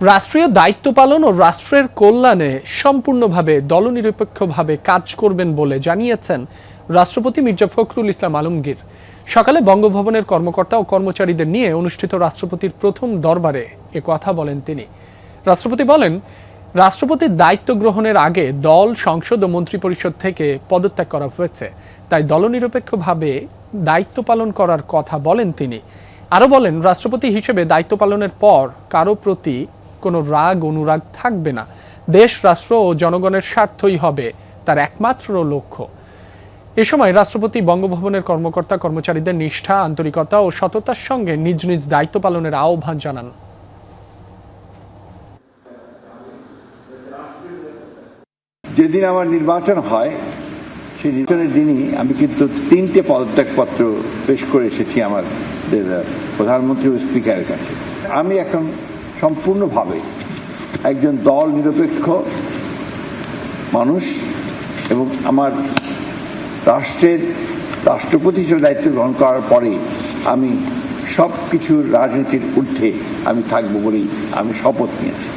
রাষ্ট্রীয় দায়িত্ব পালন ও রাষ্ট্রের কল্যাণে সম্পূর্ণভাবে দলনিরপেক্ষভাবে কাজ করবেন বলে জানিয়েছেন রাষ্ট্রপতি মির্জা ফখরুল ইসলাম আলমগীর। সকালে বঙ্গভবনের কর্মকর্তা ও কর্মচারীদের নিয়ে অনুষ্ঠিত রাষ্ট্রপতির প্রথম দরবারে এ কথা বলেন তিনি। রাষ্ট্রপতি বলেন, রাষ্ট্রপতির দায়িত্ব গ্রহণের আগে দল, সংসদ ও মন্ত্রিপরিষদ থেকে পদত্যাগ করা হয়েছে, তাই দলনিরপেক্ষভাবে দায়িত্ব পালন করার কথা বলেন তিনি। আরও বলেন, রাষ্ট্রপতি হিসেবে দায়িত্ব পালনের পর কারো প্রতি কোনো রাগ অনুরাগ থাকবে না। দেশ, রাষ্ট্র ও জনগণের স্বার্থই হবে তার একমাত্র লক্ষ্য। এ সময় রাষ্ট্রপতি বঙ্গভবনের কর্মকর্তা কর্মচারীদের নিষ্ঠা, আন্তরিকতা ও সততার সঙ্গে নিজ নিজ দায়িত্ব পালনের আহ্বান জানান। যেদিন আমার নির্বাচন হয় সেই নির্বাচনের দিনই আমি কিন্তু 3টে পদত্যাগপত্র পেশ করে এসেছি আমাদের প্রধানমন্ত্রী ও স্পিকারের কাছে। আমি এখন সম্পূর্ণভাবে একজন দল নিরপেক্ষ মানুষ এবং আমার রাষ্ট্রপতি হিসেবে দায়িত্ব গ্রহণ করার পরে আমি সব কিছুর রাজনীতির ঊর্ধ্বে আমি থাকবো বলেই আমি শপথ নিয়েছি।